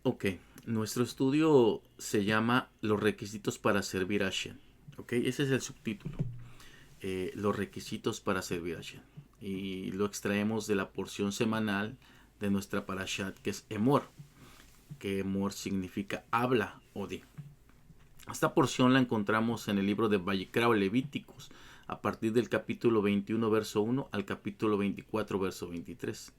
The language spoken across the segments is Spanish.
Ok, nuestro estudio se llama Los requisitos para servir a Hashem. Ok, ese es el subtítulo. Los requisitos para servir a Hashem. Y lo extraemos de la porción semanal de nuestra parashat, que es Emor. Que Emor significa habla o di. Esta porción la encontramos en el libro de Vayikra o Levíticos, a partir del capítulo 21, verso 1 al capítulo 24, verso 23.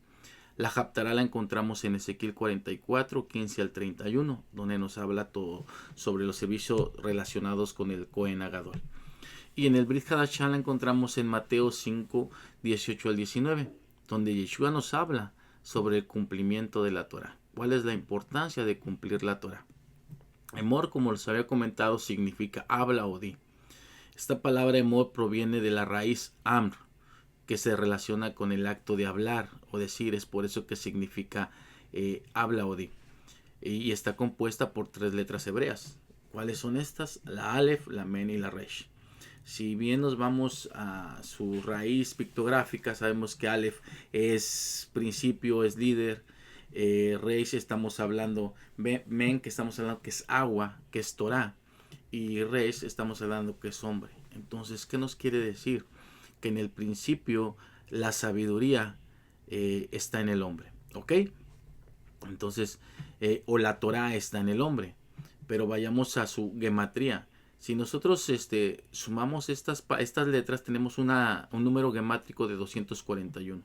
La Haftará la encontramos en Ezequiel 44, 15 al 31, donde nos habla todo sobre los servicios relacionados con el Cohen Agadol. Y en el Brit Hadashah la encontramos en Mateo 5, 18 al 19, donde Yeshua nos habla sobre el cumplimiento de la Torah. ¿Cuál es la importancia de cumplir la Torah? Emor, como les había comentado, significa habla o di. Esta palabra emor proviene de la raíz amr, que se relaciona con el acto de hablar o decir. Es por eso que significa habla o di. Y está compuesta por 3 letras hebreas. ¿Cuáles son estas? La Aleph, la Men y la Resh. Si bien nos vamos a su raíz pictográfica, sabemos que Aleph es principio, es líder. Reish estamos hablando, Men que estamos hablando que es agua, que es Torah. Y Resh estamos hablando que es hombre. Entonces, ¿qué nos quiere decir? Que en el principio la sabiduría está en el hombre. ¿Ok? Entonces, o la Torah está en el hombre. Pero vayamos a su gematría. Si nosotros sumamos estas letras, tenemos un número gemátrico de 241.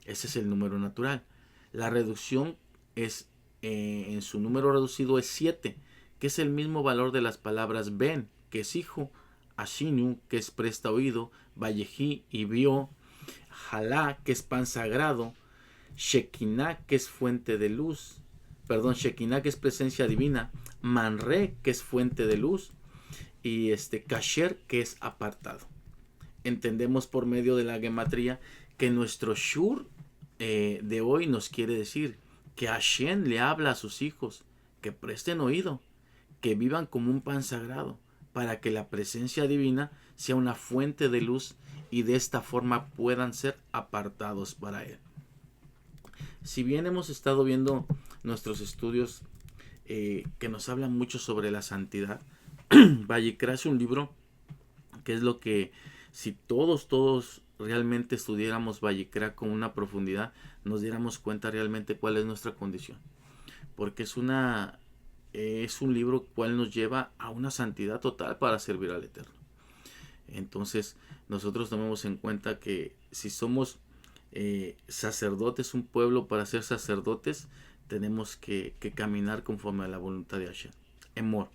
Ese es el número natural. La reducción es, en su número reducido es 7, que es el mismo valor de las palabras ben, que es hijo, ashinu, que es presta oído, vallejí y vio, jalá, que es pan sagrado, shekinah, que es fuente de luz, shekinah, que es presencia divina, manre, que es fuente de luz, y kasher, que es apartado. Entendemos por medio de la gematría que nuestro shur de hoy nos quiere decir que Hashem le habla a sus hijos que presten oído, que vivan como un pan sagrado, para que la presencia divina sea una fuente de luz y de esta forma puedan ser apartados para él. Si bien hemos estado viendo nuestros estudios que nos hablan mucho sobre la santidad, Vallecra es un libro que es lo que, si todos realmente estudiáramos Vallecra con una profundidad, nos diéramos cuenta realmente cuál es nuestra condición. Porque es un libro cual nos lleva a una santidad total para servir al Eterno. Entonces, nosotros tomemos en cuenta que si somos sacerdotes, un pueblo, para ser sacerdotes, tenemos que caminar conforme a la voluntad de Hashem. Emor.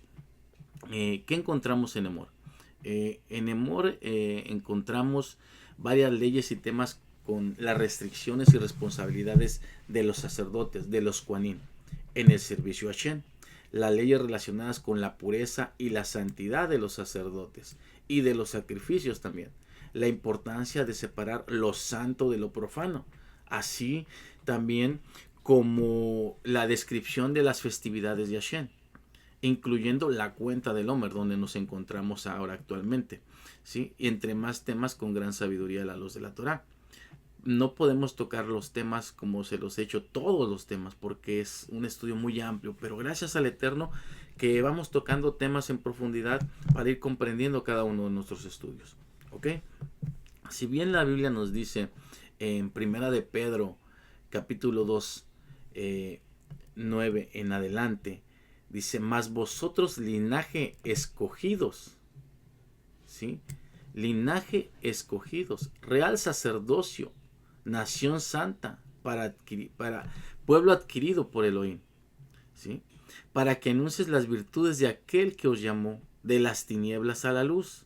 ¿Qué encontramos en Emor? En Emor encontramos varias leyes y temas con las restricciones y responsabilidades de los sacerdotes, de los Kohanim, en el servicio a Hashem. Las leyes relacionadas con la pureza y la santidad de los sacerdotes y de los sacrificios también. La importancia de separar lo santo de lo profano. Así también como la descripción de las festividades de Hashem, incluyendo la cuenta del Homer, donde nos encontramos ahora actualmente, ¿sí? Y entre más temas con gran sabiduría de la luz de la Torah. No podemos tocar los temas como se los he hecho, todos los temas, porque es un estudio muy amplio, pero gracias al Eterno que vamos tocando temas en profundidad para ir comprendiendo cada uno de nuestros estudios. ¿Ok? Si bien la Biblia nos dice en Primera de Pedro, capítulo 2, 9 en adelante, dice, mas vosotros linaje escogidos, ¿sí? Linaje escogidos, real sacerdocio, nación santa, para pueblo adquirido por Elohim, ¿sí? Para que anuncies las virtudes de aquel que os llamó de las tinieblas a la luz.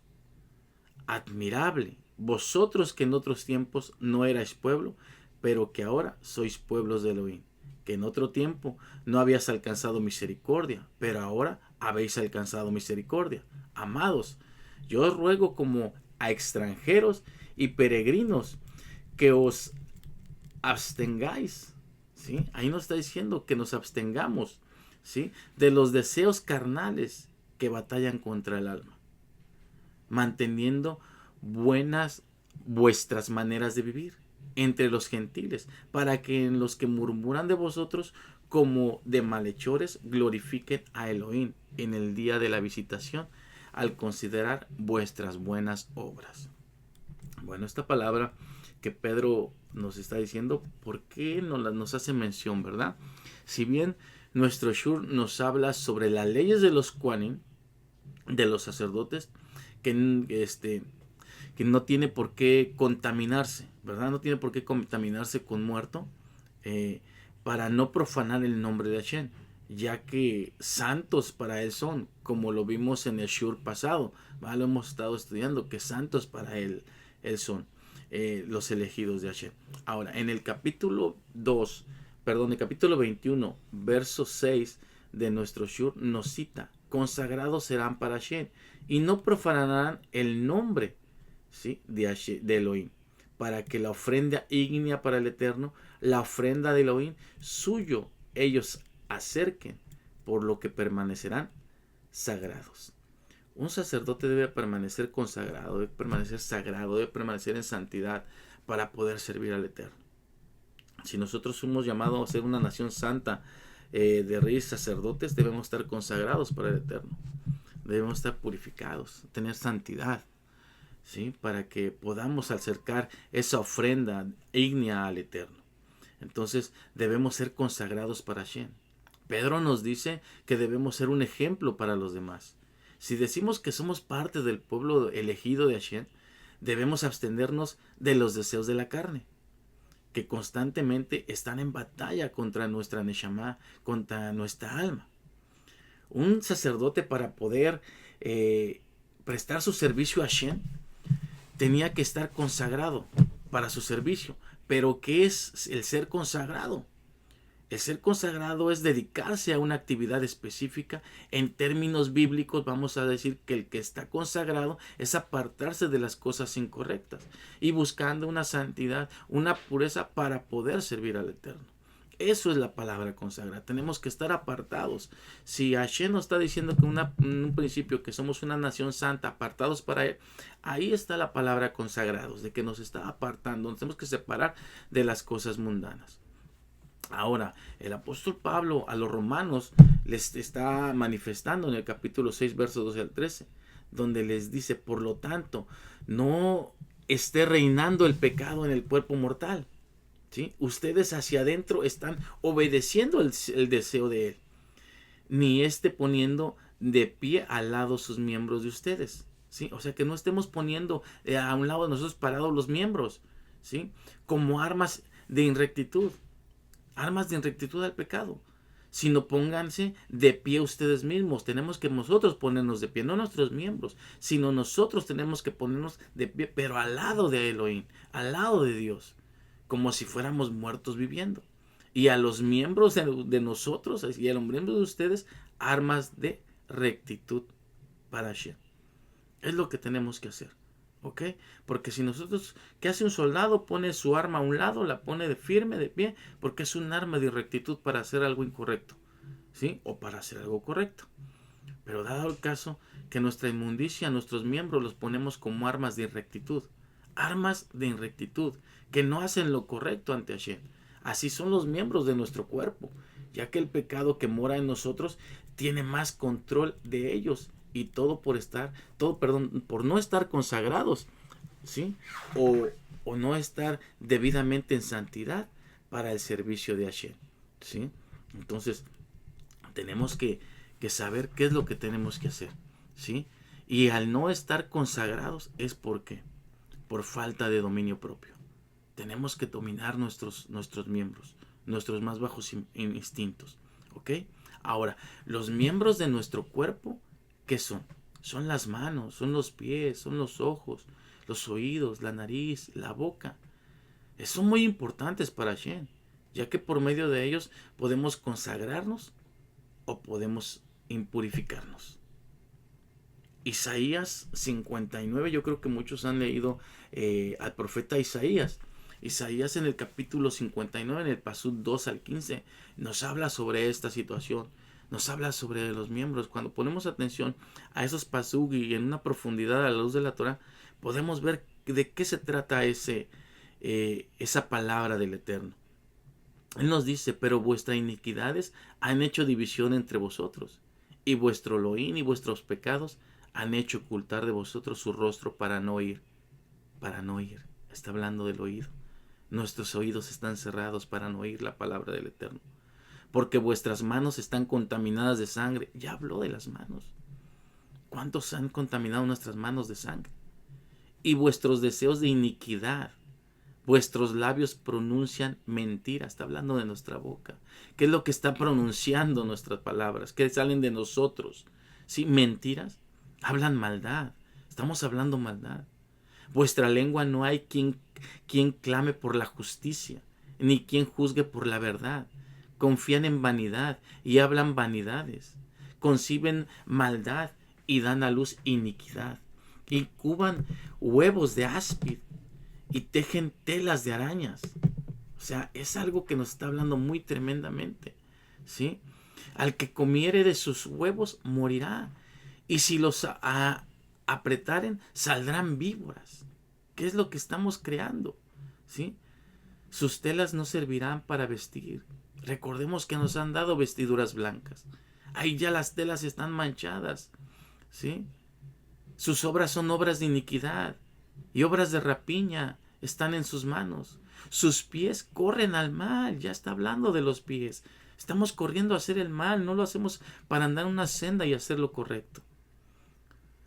Admirable, vosotros que en otros tiempos no erais pueblo, pero que ahora sois pueblos de Elohim, que en otro tiempo no habías alcanzado misericordia, pero ahora habéis alcanzado misericordia. Amados, yo os ruego como a extranjeros y peregrinos que os abstengáis, ¿sí? Ahí nos está diciendo que nos abstengamos, ¿sí? De los deseos carnales que batallan contra el alma, manteniendo buenas vuestras maneras de vivir entre los gentiles, para que en los que murmuran de vosotros como de malhechores glorifiquen a Elohim en el día de la visitación al considerar vuestras buenas obras. Bueno, esta palabra que Pedro nos está diciendo, ¿por qué nos hace mención, verdad? Si bien nuestro Shur nos habla sobre las leyes de los Kohanim, de los sacerdotes, que no tiene por qué contaminarse, ¿verdad? No tiene por qué contaminarse con muerto, para no profanar el nombre de Hashem, ya que santos para él son, como lo vimos en el Shur pasado, ¿verdad? Lo hemos estado estudiando, que santos para él son los elegidos de Hashem. Ahora, en el capítulo 21, verso 6 de nuestro Shur nos cita: consagrados serán para Hashem y no profanarán el nombre, ¿sí?, de Elohim, para que la ofrenda ígnea para el Eterno, la ofrenda de Elohim suyo, ellos acerquen, por lo que permanecerán sagrados. Un sacerdote debe permanecer consagrado, debe permanecer sagrado, debe permanecer en santidad para poder servir al Eterno. Si nosotros somos llamados a ser una nación santa, de reyes sacerdotes, debemos estar consagrados para el Eterno. Debemos estar purificados, tener santidad, ¿sí?, para que podamos acercar esa ofrenda ígnea al Eterno. Entonces debemos ser consagrados para Hashem. Pedro nos dice que debemos ser un ejemplo para los demás. Si decimos que somos parte del pueblo elegido de Hashem, debemos abstenernos de los deseos de la carne, que constantemente están en batalla contra nuestra Neshama, contra nuestra alma. Un sacerdote, para poder prestar su servicio a Hashem, tenía que estar consagrado para su servicio. Pero ¿qué es el ser consagrado? El ser consagrado es dedicarse a una actividad específica. En términos bíblicos vamos a decir que el que está consagrado es apartarse de las cosas incorrectas y buscando una santidad, una pureza para poder servir al Eterno. Eso es la palabra consagrada. Tenemos que estar apartados. Si Hashem nos está diciendo que en un principio que somos una nación santa, apartados para Él, ahí está la palabra consagrados, de que nos está apartando. Nos tenemos que separar de las cosas mundanas. Ahora, el apóstol Pablo a los romanos les está manifestando en el capítulo 6, versos 12 al 13, donde les dice: por lo tanto, no esté reinando el pecado en el cuerpo mortal, ¿sí? Ustedes hacia adentro están obedeciendo el deseo de él, ni esté poniendo de pie al lado sus miembros de ustedes, ¿sí? O sea, que no estemos poniendo a un lado de nosotros parados los miembros, ¿sí?, como armas de inrectitud al pecado, sino pónganse de pie ustedes mismos. Tenemos que nosotros ponernos de pie, no nuestros miembros, sino nosotros tenemos que ponernos de pie, pero al lado de Elohim, al lado de Dios, como si fuéramos muertos viviendo. Y a los miembros de nosotros y a los miembros de ustedes, armas de rectitud para Hashem. Es lo que tenemos que hacer. ¿Ok? Porque si nosotros, ¿qué hace un soldado? Pone su arma a un lado, la pone de firme, de pie, porque es un arma de rectitud para hacer algo incorrecto, ¿sí? O para hacer algo correcto. Pero dado el caso que nuestra inmundicia, nuestros miembros los ponemos como armas de irrectitud, que no hacen lo correcto ante Hashem. Así son los miembros de nuestro cuerpo, ya que el pecado que mora en nosotros tiene más control de ellos. Y todo por no estar consagrados, ¿sí? O no estar debidamente en santidad para el servicio de Hashem, ¿sí? Entonces, tenemos que saber qué es lo que tenemos que hacer, ¿sí? Y al no estar consagrados es porque por falta de dominio propio. Tenemos que dominar nuestros miembros, nuestros más bajos instintos, ¿ok? Ahora, los miembros de nuestro cuerpo, ¿qué son? Son las manos, son los pies, son los ojos, los oídos, la nariz, la boca. Son muy importantes para Hashem, ya que por medio de ellos podemos consagrarnos o podemos impurificarnos. Isaías 59, yo creo que muchos han leído al profeta Isaías. Isaías en el capítulo 59, en el pasuk 2 al 15, nos habla sobre esta situación. Nos habla sobre los miembros. Cuando ponemos atención a esos pasuk y en una profundidad a la luz de la Torah, podemos ver de qué se trata esa palabra del Eterno. Él nos dice, pero vuestras iniquidades han hecho división entre vosotros, y vuestro loín y vuestros pecados han hecho ocultar de vosotros su rostro para no oír. Para no oír. Está hablando del oído. Nuestros oídos están cerrados para no oír la palabra del Eterno. Porque vuestras manos están contaminadas de sangre. Ya habló de las manos. ¿Cuántos han contaminado nuestras manos de sangre? Y vuestros deseos de iniquidad. Vuestros labios pronuncian mentiras. Está hablando de nuestra boca. ¿Qué es lo que está pronunciando nuestras palabras? ¿Qué salen de nosotros? ¿Sí? Mentiras. Hablan maldad. Estamos hablando maldad. Vuestra lengua no hay quien clame por la justicia, ni quien juzgue por la verdad. Confían en vanidad y hablan vanidades. Conciben maldad y dan a luz iniquidad. Incuban huevos de áspid y tejen telas de arañas. O sea, es algo que nos está hablando muy tremendamente. ¿Sí? Al que comiere de sus huevos morirá. Y si los apretaren, saldrán víboras. ¿Qué es lo que estamos creando? ¿Sí? Sus telas no servirán para vestir. Recordemos que nos han dado vestiduras blancas. Ahí ya las telas están manchadas. ¿Sí? Sus obras son obras de iniquidad y obras de rapiña están en sus manos. Sus pies corren al mal. Ya está hablando de los pies. Estamos corriendo a hacer el mal. No lo hacemos para andar en una senda y hacer lo correcto.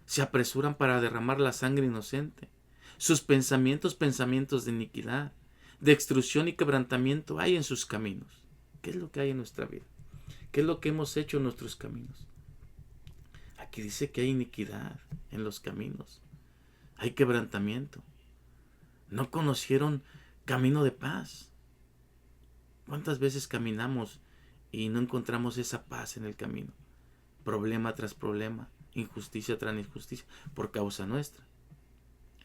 Se apresuran para derramar la sangre inocente. Sus pensamientos, pensamientos de iniquidad, de extrusión y quebrantamiento hay en sus caminos. ¿Qué es lo que hay en nuestra vida? ¿Qué es lo que hemos hecho en nuestros caminos? Aquí dice que hay iniquidad en los caminos. Hay quebrantamiento. No conocieron camino de paz. ¿Cuántas veces caminamos y no encontramos esa paz en el camino? Problema tras problema, injusticia tras injusticia, por causa nuestra.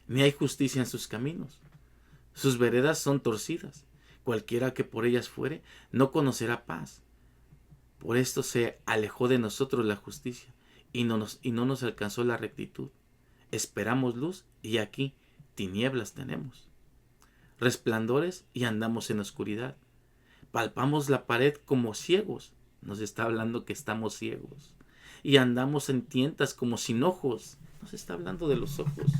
Ni hay justicia en sus caminos. Sus veredas son torcidas. Cualquiera que por ellas fuere, no conocerá paz. Por esto se alejó de nosotros la justicia, y no nos alcanzó la rectitud. Esperamos luz, y aquí tinieblas tenemos. Resplandores, y andamos en oscuridad. Palpamos la pared como ciegos. Nos está hablando que estamos ciegos. Y andamos en tientas como sin ojos. Nos está hablando de los ojos.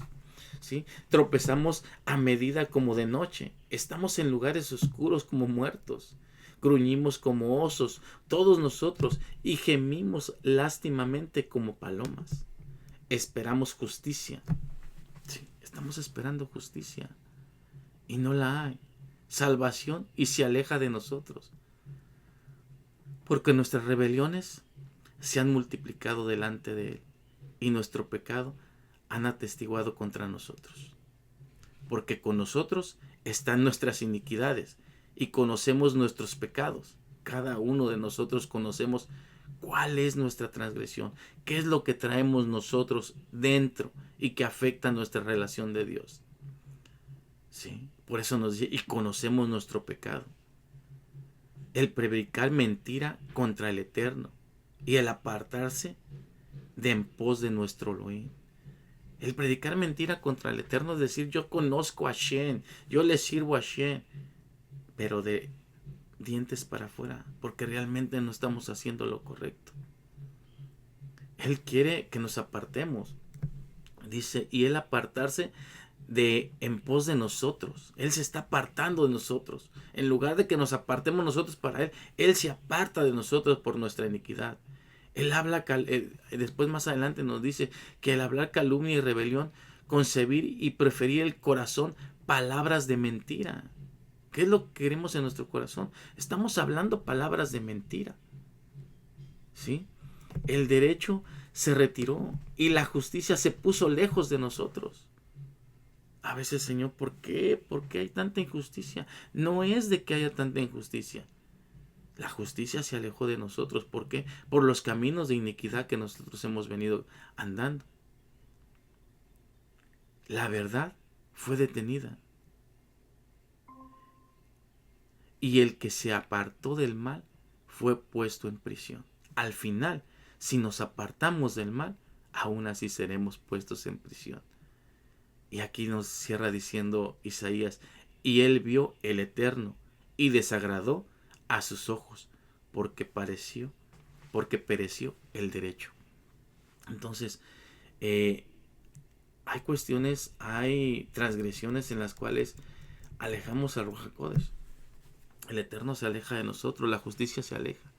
¿Sí? Tropezamos a medida como de noche. Estamos en lugares oscuros como muertos. Gruñimos como osos, todos nosotros, y gemimos lástimamente como palomas. Esperamos justicia. Sí, estamos esperando justicia. Y no la hay. Salvación y se aleja de nosotros. Porque nuestras rebeliones se han multiplicado delante de Él. Y nuestro pecado han atestiguado contra nosotros. Porque con nosotros están nuestras iniquidades y conocemos nuestros pecados. Cada uno de nosotros conocemos cuál es nuestra transgresión, qué es lo que traemos nosotros dentro y que afecta nuestra relación de Dios. ¿Sí? Por eso nos dice, y conocemos nuestro pecado. El predicar mentira contra el Eterno y el apartarse de en pos de nuestro Elohim. El predicar mentira contra el Eterno es decir, yo conozco a Shem, yo le sirvo a Shem, pero de dientes para afuera, porque realmente no estamos haciendo lo correcto. Él quiere que nos apartemos. Dice, y Él apartarse de en pos de nosotros. Él se está apartando de nosotros. En lugar de que nos apartemos nosotros para Él, Él se aparta de nosotros por nuestra iniquidad. Él habla, después más adelante nos dice que el hablar calumnia y rebelión, concebir y preferir el corazón palabras de mentira. ¿Qué es lo que queremos en nuestro corazón? Estamos hablando palabras de mentira. ¿Sí? El derecho se retiró y la justicia se puso lejos de nosotros. A veces, Señor, ¿por qué? ¿Por qué hay tanta injusticia? No es de que haya tanta injusticia. La justicia se alejó de nosotros. ¿Por qué? Por los caminos de iniquidad que nosotros hemos venido andando. La verdad fue detenida. Y el que se apartó del mal fue puesto en prisión. Al final, si nos apartamos del mal, aún así seremos puestos en prisión. Y aquí nos cierra diciendo Isaías, y él vio el Eterno y desagradó a sus ojos, porque pereció el derecho. Entonces, hay cuestiones, hay transgresiones en las cuales alejamos al Ruach HaKodesh. El Eterno se aleja de nosotros, la justicia se aleja.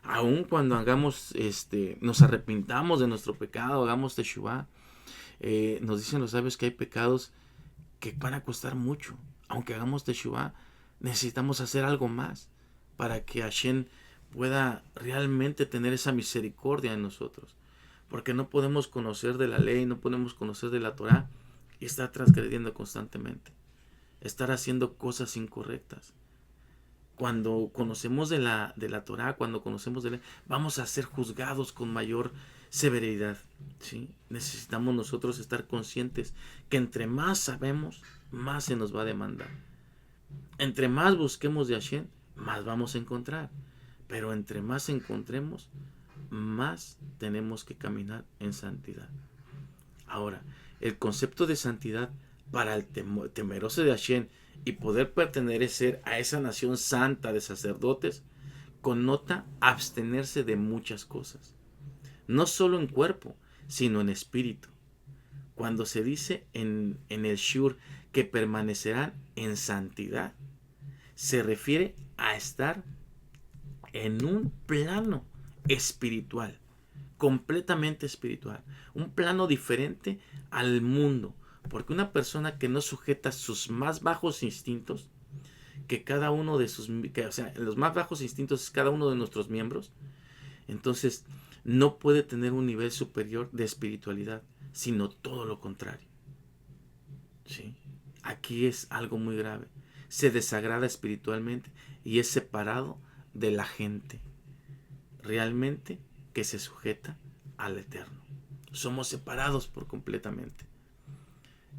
Aun cuando nos arrepintamos de nuestro pecado, hagamos teshuvah, nos dicen los sabios que hay pecados que van a costar mucho. Aunque hagamos teshuvah, necesitamos hacer algo más para que Hashem pueda realmente tener esa misericordia en nosotros. Porque no podemos conocer de la ley, no podemos conocer de la Torah y estar transgrediendo constantemente. Estar haciendo cosas incorrectas. Cuando conocemos de la Torah, cuando conocemos de la ley, vamos a ser juzgados con mayor severidad. ¿Sí? Necesitamos nosotros estar conscientes que entre más sabemos, más se nos va a demandar. Entre más busquemos de Hashem, más vamos a encontrar. Pero entre más encontremos, más tenemos que caminar en santidad. Ahora, el concepto de santidad para el temeroso de Hashem y poder pertenecer a esa nación santa de sacerdotes connota abstenerse de muchas cosas. No solo en cuerpo, sino en espíritu. Cuando se dice en el Shur que permanecerán en santidad, se refiere a estar en un plano espiritual, completamente espiritual, un plano diferente al mundo, porque una persona que no sujeta sus más bajos instintos, que cada uno de los más bajos instintos es cada uno de nuestros miembros, entonces no puede tener un nivel superior de espiritualidad, sino todo lo contrario. ¿Sí? Aquí es algo muy grave. Se desagrada espiritualmente y es separado de la gente realmente que se sujeta al Eterno. Somos separados por completamente.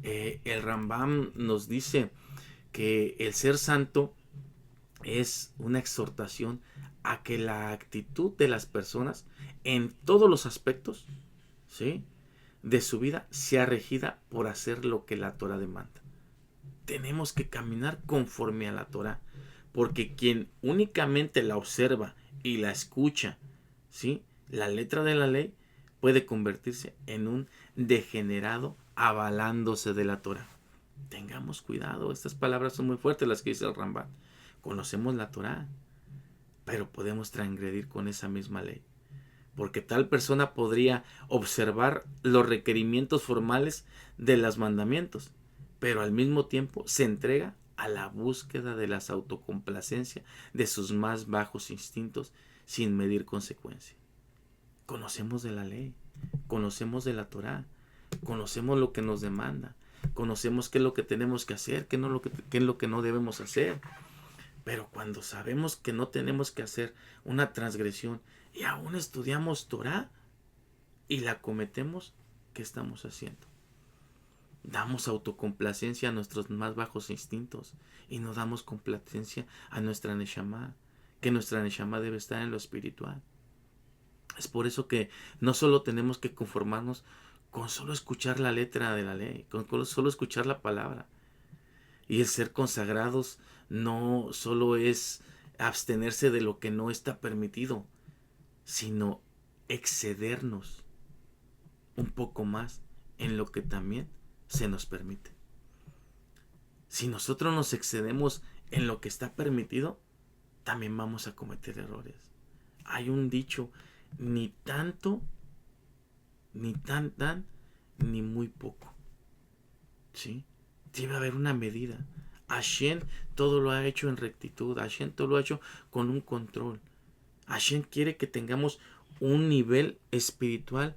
El Rambam nos dice que el ser santo es una exhortación a que la actitud de las personas en todos los aspectos, ¿sí?, de su vida sea regida por hacer lo que la Torah demanda. Tenemos que caminar conforme a la Torah, porque quien únicamente la observa y la escucha, ¿sí?, la letra de la ley, puede convertirse en un degenerado avalándose de la Torah. Tengamos cuidado, estas palabras son muy fuertes las que dice el Rambam. Conocemos la Torah, pero podemos transgredir con esa misma ley. Porque tal persona podría observar los requerimientos formales de los mandamientos, pero al mismo tiempo se entrega a la búsqueda de las autocomplacencias de sus más bajos instintos sin medir consecuencia. Conocemos de la ley, conocemos de la Torah, conocemos lo que nos demanda, conocemos qué es lo que tenemos que hacer, qué es lo que no debemos hacer. Pero cuando sabemos que no tenemos que hacer una transgresión y aún estudiamos Torah y la cometemos, ¿qué estamos haciendo? Damos autocomplacencia a nuestros más bajos instintos y no damos complacencia a nuestra Neshama, que nuestra Neshama debe estar en lo espiritual. Es por eso que no solo tenemos que conformarnos con solo escuchar la letra de la ley, con solo escuchar la palabra. Y el ser consagrados no solo es abstenerse de lo que no está permitido, sino excedernos un poco más en lo que también se nos permite. Si nosotros nos excedemos en lo que está permitido, también vamos a cometer errores. Hay un dicho, ni tanto, ni tan, ni muy poco. ¿Sí? Debe haber una medida. Hashem todo lo ha hecho en rectitud. Hashem todo lo ha hecho con un control. Hashem quiere que tengamos un nivel espiritual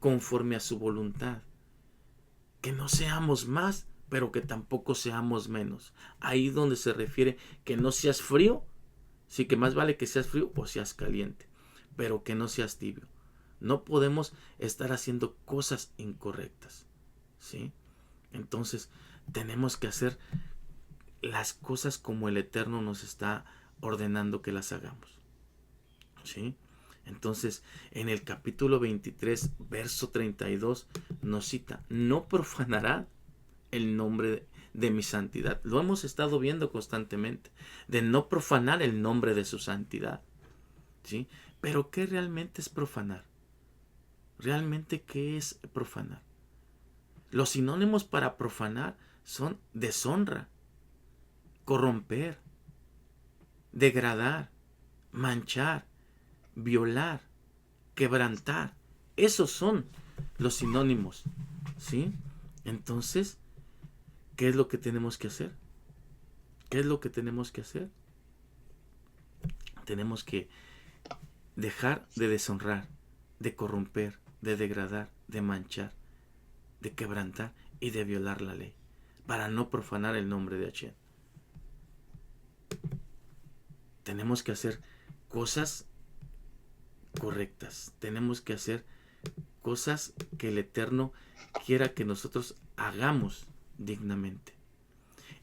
conforme a su voluntad. Que no seamos más, pero que tampoco seamos menos. Ahí donde se refiere que no seas frío, sí, que más vale que seas frío o seas caliente, pero que no seas tibio. No podemos estar haciendo cosas incorrectas, ¿sí? Entonces tenemos que hacer las cosas como el Eterno nos está ordenando que las hagamos, ¿sí? Entonces en el capítulo 23 verso 32 nos cita: no profanará el nombre de mi santidad. Lo hemos estado viendo constantemente, de no profanar el nombre de su santidad. ¿Sí? Pero ¿qué realmente es profanar? ¿Realmente qué es profanar? Los sinónimos para profanar son deshonra, corromper, degradar, manchar, violar, quebrantar. Esos son los sinónimos. ¿Sí? Entonces, ¿qué es lo que tenemos que hacer? ¿Qué es lo que tenemos que hacer? Tenemos que dejar de deshonrar, de corromper, de degradar, de manchar, de quebrantar y de violar la ley, para no profanar el nombre de Hashem. Tenemos que hacer cosas correctas, tenemos que hacer cosas que el Eterno quiera que nosotros hagamos dignamente.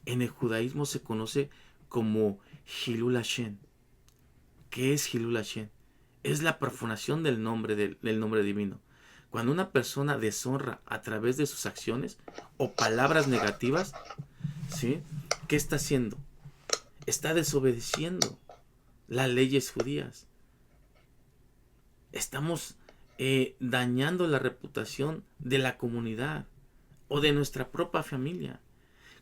En el judaísmo se conoce como Hilul Hashem. ¿Qué es Hilul Hashem? Es la profanación del nombre divino. Cuando una persona deshonra a través de sus acciones o palabras negativas, ¿sí? ¿Qué está haciendo? Está desobedeciendo las leyes judías. Estamos dañando la reputación de la comunidad o de nuestra propia familia.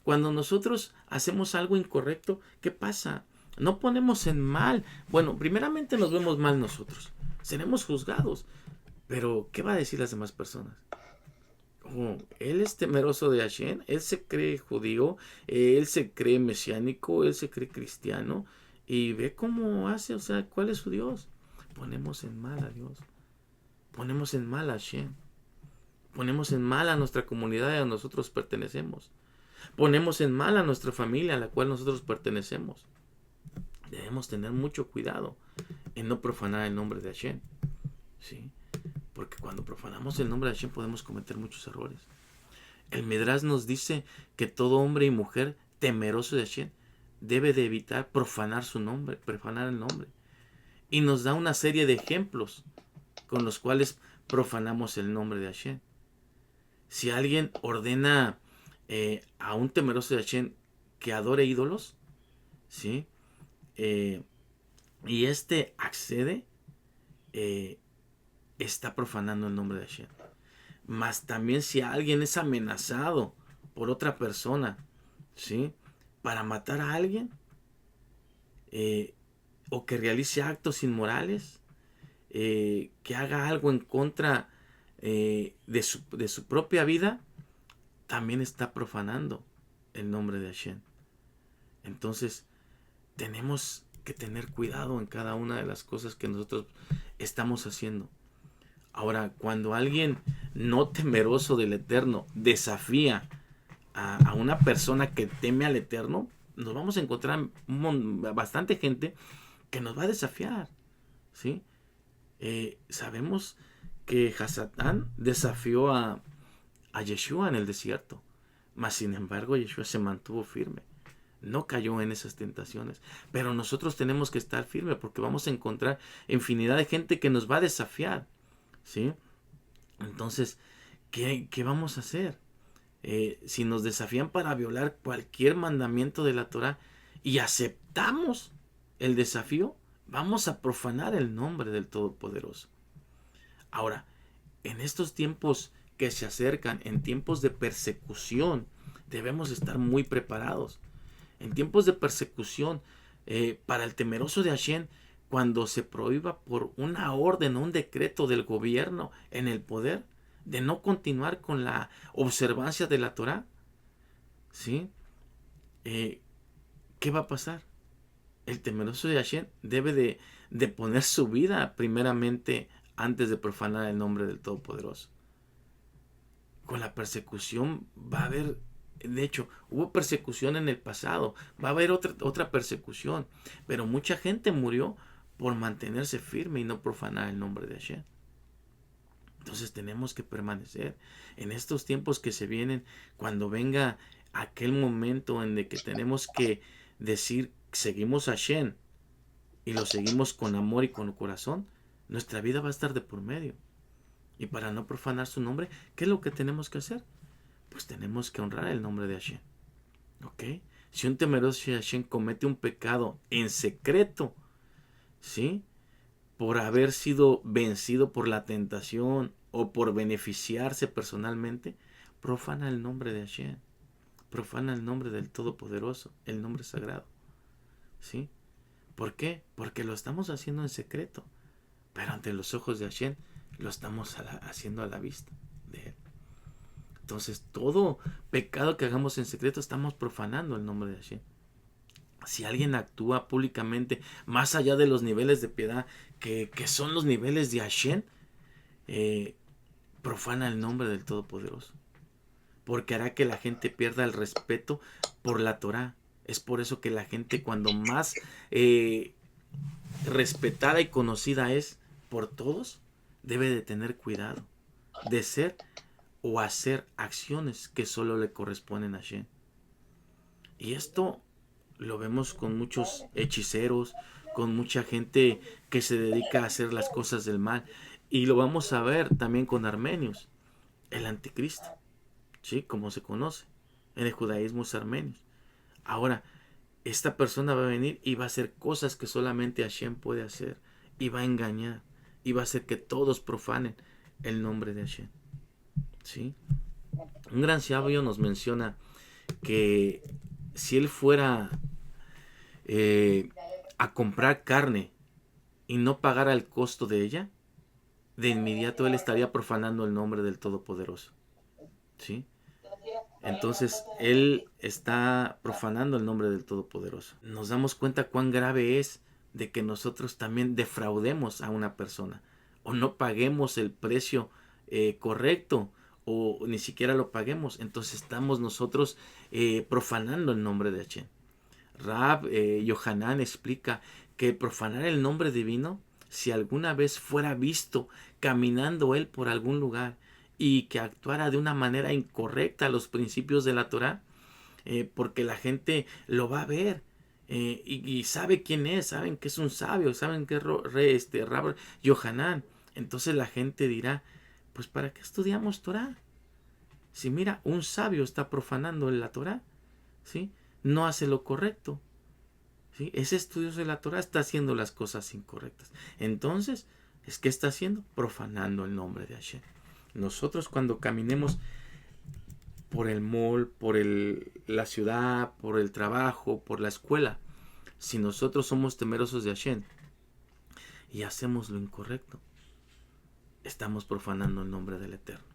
Cuando nosotros hacemos algo incorrecto, ¿qué pasa? No ponemos en mal. Bueno, primeramente nos vemos mal nosotros. Seremos juzgados. Pero, ¿qué va a decir las demás personas? Oh, él es temeroso de Hashem, él se cree judío, él se cree mesiánico, él se cree cristiano. Y ve cómo hace, o sea, ¿cuál es su Dios? Ponemos en mal a Dios. Ponemos en mal a Hashem. Ponemos en mal a nuestra comunidad a la que nosotros pertenecemos. Ponemos en mal a nuestra familia a la cual nosotros pertenecemos. Debemos tener mucho cuidado en no profanar el nombre de Hashem. ¿Sí? Porque cuando profanamos el nombre de Hashem podemos cometer muchos errores. El Midrash nos dice que todo hombre y mujer temeroso de Hashem debe de evitar profanar su nombre, profanar el nombre. Y nos da una serie de ejemplos con los cuales profanamos el nombre de Hashem. Si alguien ordena a un temeroso de Hashem que adore ídolos, ¿sí? Y este accede, está profanando el nombre de Hashem. Mas también si alguien es amenazado por otra persona, ¿sí? Para matar a alguien, o que realice actos inmorales, que haga algo en contra de su propia vida, también está profanando el nombre de Hashem. Entonces, tenemos que tener cuidado en cada una de las cosas que nosotros estamos haciendo. Ahora, cuando alguien no temeroso del Eterno desafía a una persona que teme al Eterno, nos vamos a encontrar bastante gente que nos va a desafiar, ¿sí? Sabemos que Hasatán desafió a Yeshua en el desierto, mas sin embargo Yeshua se mantuvo firme, no cayó en esas tentaciones. Pero nosotros tenemos que estar firmes porque vamos a encontrar infinidad de gente que nos va a desafiar, ¿sí? Entonces, ¿qué vamos a hacer? Si nos desafían para violar cualquier mandamiento de la Torah y aceptamos el desafío, vamos a profanar el nombre del Todopoderoso. Ahora, en estos tiempos que se acercan, en tiempos de persecución, debemos estar muy preparados. En tiempos de persecución, para el temeroso de Hashem, cuando se prohíba por una orden o un decreto del gobierno en el poder de no continuar con la observancia de la Torah, ¿sí? ¿Qué va a pasar? El temeroso de Hashem debe de poner su vida primeramente antes de profanar el nombre del Todopoderoso. Con la persecución va a haber, de hecho, hubo persecución en el pasado, va a haber otra persecución, pero mucha gente murió por mantenerse firme y no profanar el nombre de Hashem. Entonces tenemos que permanecer en estos tiempos que se vienen, cuando venga aquel momento en el que tenemos que decir seguimos a Hashem y lo seguimos con amor y con corazón. Nuestra vida va a estar de por medio. Y para no profanar su nombre, ¿qué es lo que tenemos que hacer? Pues tenemos que honrar el nombre de Hashem. ¿Ok? Si un temeroso de Hashem comete un pecado en secreto, ¿sí? Por haber sido vencido por la tentación o por beneficiarse personalmente, profana el nombre de Hashem, profana el nombre del Todopoderoso, el nombre sagrado, ¿sí? ¿Por qué? Porque lo estamos haciendo en secreto, pero ante los ojos de Hashem lo estamos haciendo a la vista de Él. Entonces, todo pecado que hagamos en secreto estamos profanando el nombre de Hashem. Si alguien actúa públicamente más allá de los niveles de piedad que son los niveles de Hashem, eh, profana el nombre del Todopoderoso. Porque hará que la gente pierda el respeto por la Torah. Es por eso que la gente, cuando más respetada y conocida es por todos, debe de tener cuidado de ser o hacer acciones que solo le corresponden a Hashem. Y esto lo vemos con muchos hechiceros, con mucha gente que se dedica a hacer las cosas del mal. Y lo vamos a ver también con armenios, el anticristo, ¿sí? Como se conoce. En el judaísmo es armenio. Ahora, esta persona va a venir y va a hacer cosas que solamente Hashem puede hacer. Y va a engañar. Y va a hacer que todos profanen el nombre de Hashem. ¿Sí? Un gran sabio nos menciona que si él fuera a comprar carne y no pagara el costo de ella, de inmediato él estaría profanando el nombre del Todopoderoso. ¿Sí? Entonces él está profanando el nombre del Todopoderoso. Nos damos cuenta cuán grave es de que nosotros también defraudemos a una persona o no paguemos el precio correcto o ni siquiera lo paguemos. Entonces estamos nosotros profanando el nombre de Hashem. Rab Yohanan explica que profanar el nombre divino, si alguna vez fuera visto caminando él por algún lugar y que actuara de una manera incorrecta a los principios de la Torah, porque la gente lo va a ver y sabe quién es, saben que es un sabio, saben que es Rab Yohanan. Entonces la gente dirá, pues ¿para qué estudiamos Torah? Si mira, un sabio está profanando la Torah, ¿sí? No hace lo correcto. ¿Sí? Ese estudioso de la Torah está haciendo las cosas incorrectas. Entonces, ¿qué está haciendo? Profanando el nombre de Hashem. Nosotros cuando caminemos por el mall, por la ciudad, por el trabajo, por la escuela, si nosotros somos temerosos de Hashem y hacemos lo incorrecto, estamos profanando el nombre del Eterno.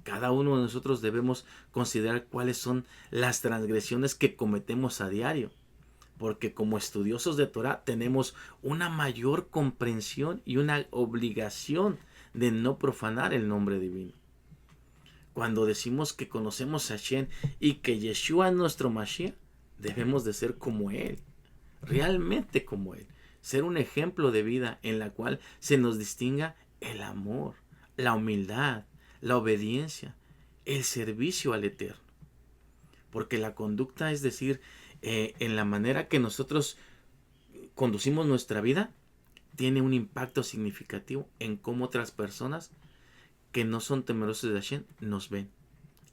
Cada uno de nosotros debemos considerar cuáles son las transgresiones que cometemos a diario. Porque como estudiosos de Torah tenemos una mayor comprensión y una obligación de no profanar el nombre divino. Cuando decimos que conocemos a Hashem y que Yeshua es nuestro Mashiach, debemos de ser como Él, realmente como Él. Ser un ejemplo de vida en la cual se nos distinga el amor, la humildad, la obediencia, el servicio al Eterno. Porque la conducta, es decir, en la manera que nosotros conducimos nuestra vida, tiene un impacto significativo en cómo otras personas que no son temerosos de Hashem nos ven.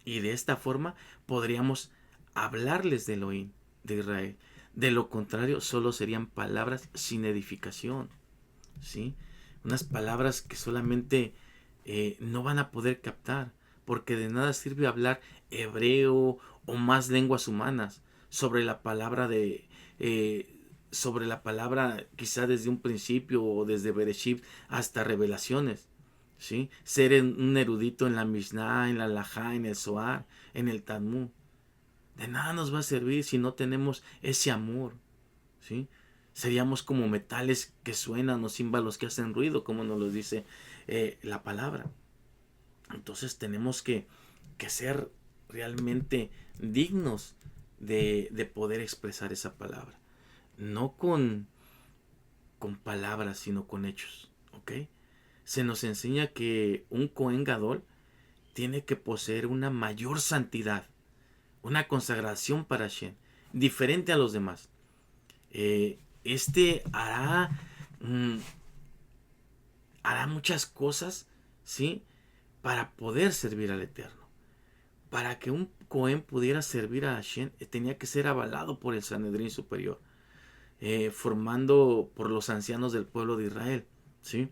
Y de esta forma podríamos hablarles de Elohim, de Israel. De lo contrario, solo serían palabras sin edificación, ¿sí? Unas palabras que solamente no van a poder captar, porque de nada sirve hablar hebreo o más lenguas humanas sobre la palabra sobre la palabra quizá desde un principio o desde Bereshit hasta Revelaciones, ¿sí? Ser un erudito en la Mishnah, en la Halajá, en el Zohar, en el Talmud. De nada nos va a servir si no tenemos ese amor, ¿sí? Seríamos como metales que suenan o címbalos que hacen ruido, como nos lo dice la palabra. Entonces tenemos que ser realmente dignos de poder expresar esa palabra. No con palabras, sino con hechos. ¿Ok? Se nos enseña que un Cohen Gadol tiene que poseer una mayor santidad, una consagración para Hashem, diferente a los demás. Este hará muchas cosas, ¿sí? Para poder servir al Eterno. para que un Cohen pudiera servir a Hashem, tenía que ser avalado por el Sanedrín superior, formando por los ancianos del pueblo de Israel, ¿sí?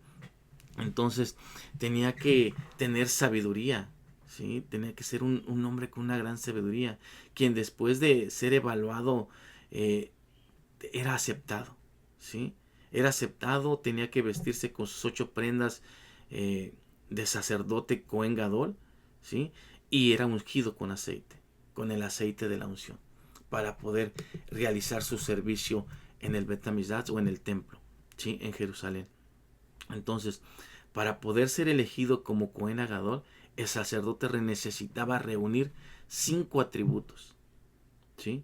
Entonces tenía que tener sabiduría, ¿sí? Tenía que ser un hombre con una gran sabiduría, quien después de ser evaluado eh, era aceptado, ¿sí? Era aceptado, tenía que vestirse con sus 8 prendas de sacerdote Cohen Gadol, ¿sí? Y era ungido con aceite, con el aceite de la unción, para poder realizar su servicio en el Bet HaMikdash o en el templo, ¿sí? En Jerusalén. Entonces, para poder ser elegido como Cohen Gadol, el sacerdote necesitaba reunir 5 atributos, ¿sí?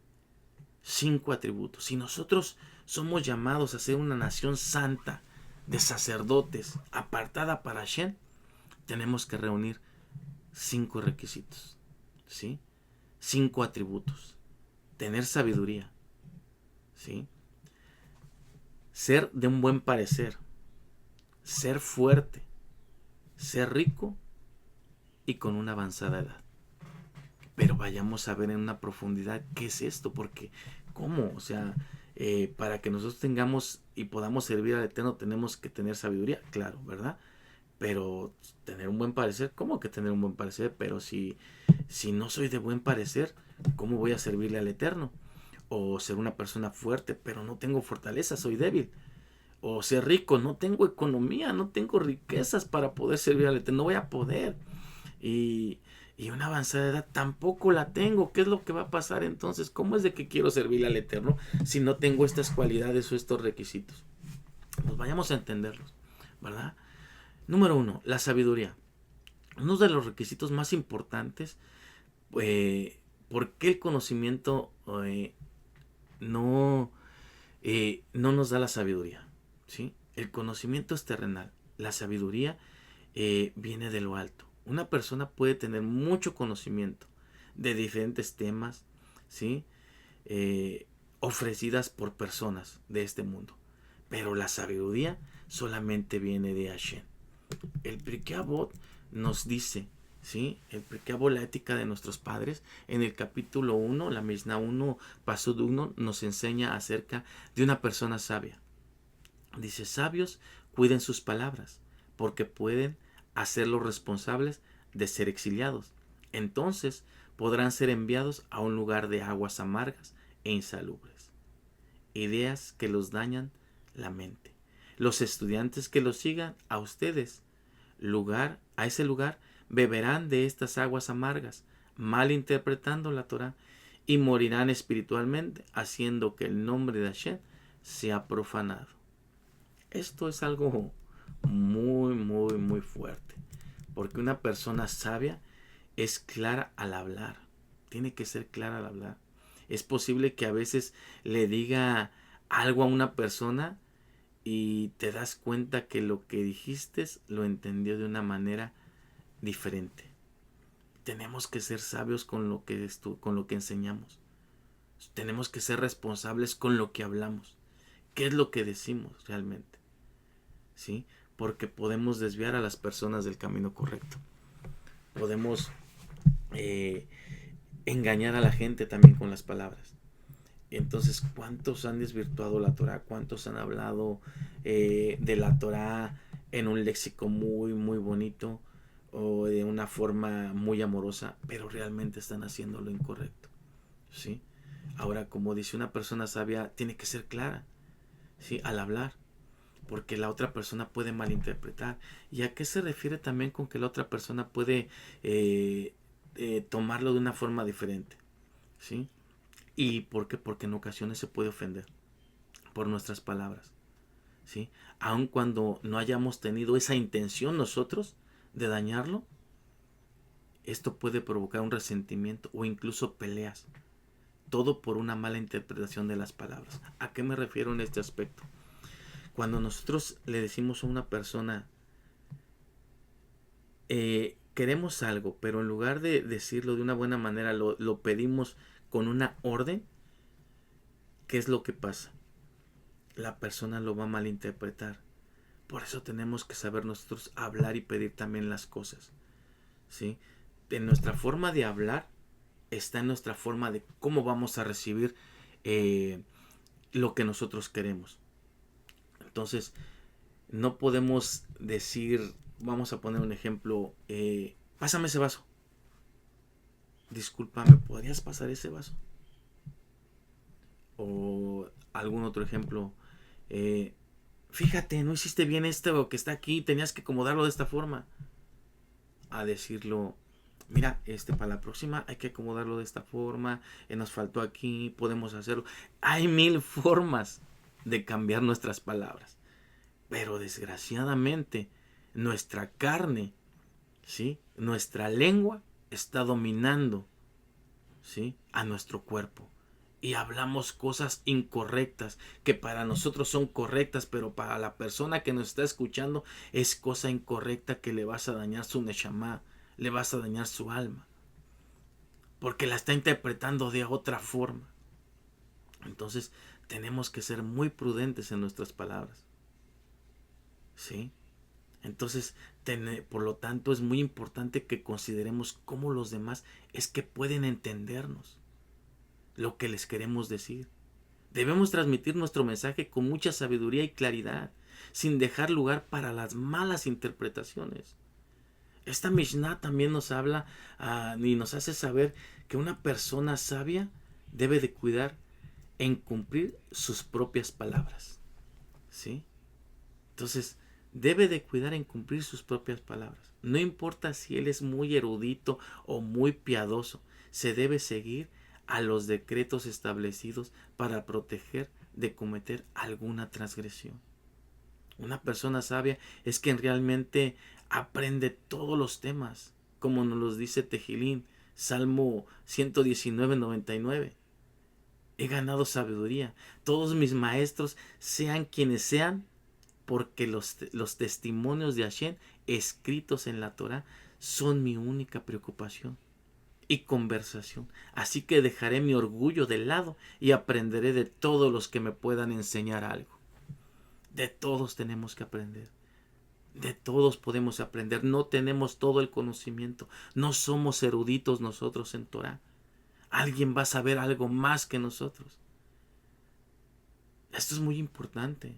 5 atributos. Si nosotros somos llamados a ser una nación santa de sacerdotes apartada para Hashem, tenemos que reunir 5 requisitos, ¿sí? 5 atributos. Tener sabiduría, ¿sí? Ser de un buen parecer, ser fuerte, ser rico y con una avanzada edad. Pero vayamos a ver en una profundidad qué es esto, porque ¿cómo? O sea, para que nosotros tengamos y podamos servir al Eterno tenemos que tener sabiduría, claro, ¿verdad? Pero tener un buen parecer, ¿cómo que tener un buen parecer? Pero si no soy de buen parecer, ¿cómo voy a servirle al Eterno? O ser una persona fuerte, pero no tengo fortaleza, soy débil. O ser rico, no tengo economía, no tengo riquezas para poder servir al Eterno, no voy a poder. Y, y una avanzada edad tampoco la tengo. ¿Qué es lo que va a pasar entonces? ¿Cómo es de que quiero servirle al Eterno si no tengo estas cualidades o estos requisitos? Pues vayamos a entenderlos, ¿verdad? Número 1, la sabiduría. Uno de los requisitos más importantes, ¿por qué el conocimiento no, no nos da la sabiduría? ¿Sí? El conocimiento es terrenal, la sabiduría viene de lo alto. Una persona puede tener mucho conocimiento de diferentes temas, ¿sí? Ofrecidas por personas de este mundo. Pero la sabiduría solamente viene de Hashem. El Pirkei Avot nos dice, ¿sí? El Pirkei Avot, la ética de nuestros padres, en el capítulo 1, la Mishnah 1, Pasud 1, nos enseña acerca de una persona sabia. Dice, sabios cuiden sus palabras, porque pueden hacerlos responsables de ser exiliados. Entonces podrán ser enviados a un lugar de aguas amargas e insalubres. Ideas que los dañan la mente. Los estudiantes que los sigan a ustedes, a ese lugar, beberán de estas aguas amargas, malinterpretando la Torah, y morirán espiritualmente, haciendo que el nombre de Hashem sea profanado. Esto es algo muy, muy, muy fuerte. Porque una persona sabia es clara al hablar. Tiene que ser clara al hablar. Es posible que a veces le diga algo a una persona y te das cuenta que lo que dijiste lo entendió de una manera diferente. Tenemos que ser sabios con lo que enseñamos. Tenemos que ser responsables con lo que hablamos. ¿Qué es lo que decimos realmente? ¿Sí? Porque podemos desviar a las personas del camino correcto. Podemos engañar a la gente también con las palabras. Entonces, ¿cuántos han desvirtuado la Torah? ¿Cuántos han hablado de la Torah en un léxico muy, muy bonito o de una forma muy amorosa, pero realmente están haciendo lo incorrecto? ¿Sí? Ahora, como dice una persona sabia, tiene que ser clara, ¿sí? Al hablar, porque la otra persona puede malinterpretar. ¿Y a qué se refiere también con que la otra persona puede tomarlo de una forma diferente? ¿Sí? ¿Y por qué? Porque en ocasiones se puede ofender por nuestras palabras, ¿sí? Aun cuando no hayamos tenido esa intención nosotros de dañarlo, esto puede provocar un resentimiento o incluso peleas. Todo por una mala interpretación de las palabras. ¿A qué me refiero en este aspecto? Cuando nosotros le decimos a una persona, queremos algo, pero en lugar de decirlo de una buena manera, lo pedimos con una orden, ¿qué es lo que pasa? La persona lo va a malinterpretar. Por eso tenemos que saber nosotros hablar y pedir también las cosas, ¿sí? en nuestra forma de hablar está en nuestra forma de cómo vamos a recibir lo que nosotros queremos. Entonces, no podemos decir, vamos a poner un ejemplo, pásame ese vaso. Disculpa, ¿me podrías pasar ese vaso? O algún otro ejemplo, fíjate, no hiciste bien esto que está aquí, tenías que acomodarlo de esta forma. A decirlo, mira, para la próxima hay que acomodarlo de esta forma, nos faltó aquí, podemos hacerlo. Hay mil formas de cambiar nuestras palabras, pero desgraciadamente nuestra carne, ¿sí? Nuestra lengua está dominando, ¿sí? A nuestro cuerpo. Y hablamos cosas incorrectas que para nosotros son correctas, pero para la persona que nos está escuchando es cosa incorrecta, que le vas a dañar su neshama, le vas a dañar su alma, porque la está interpretando de otra forma. Entonces tenemos que ser muy prudentes en nuestras palabras, ¿sí? Entonces, por lo tanto, es muy importante que consideremos cómo los demás es que pueden entendernos lo que les queremos decir. Debemos transmitir nuestro mensaje con mucha sabiduría y claridad, sin dejar lugar para las malas interpretaciones. Esta Mishnah también nos habla y nos hace saber que una persona sabia debe de cuidar en cumplir sus propias palabras, ¿sí? Entonces, debe de cuidar en cumplir sus propias palabras. No importa si él es muy erudito o muy piadoso, se debe seguir a los decretos establecidos para proteger de cometer alguna transgresión. Una persona sabia es quien realmente aprende todos los temas, como nos los dice Tejilín, Salmo 119:99. He ganado sabiduría. Todos mis maestros, sean quienes sean, porque los testimonios de Hashem escritos en la Torah son mi única preocupación y conversación. Así que dejaré mi orgullo de lado y aprenderé de todos los que me puedan enseñar algo. De todos tenemos que aprender. De todos podemos aprender. No tenemos todo el conocimiento. No somos eruditos nosotros en Torah. Alguien va a saber algo más que nosotros. Esto es muy importante,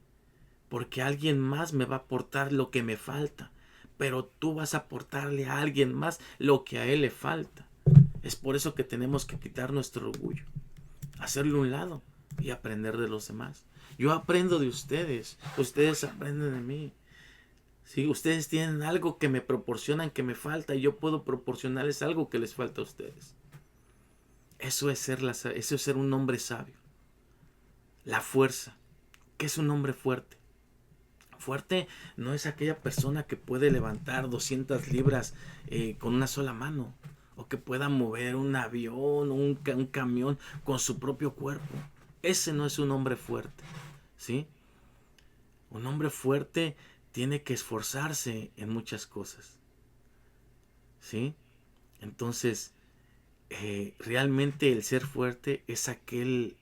porque alguien más me va a aportar lo que me falta, pero tú vas a aportarle a alguien más lo que a él le falta. Es por eso que tenemos que quitar nuestro orgullo, hacerlo a un lado y aprender de los demás. Yo aprendo de ustedes, ustedes aprenden de mí. Si ustedes tienen algo que me proporcionan que me falta, y yo puedo proporcionarles algo que les falta a ustedes. Eso es ser un hombre sabio. La fuerza. ¿Qué es un hombre fuerte? Fuerte no es aquella persona que puede levantar 200 libras con una sola mano, o que pueda mover un avión o un camión con su propio cuerpo. Ese no es un hombre fuerte, ¿sí? Un hombre fuerte tiene que esforzarse en muchas cosas, ¿sí? Entonces, realmente el ser fuerte es aquel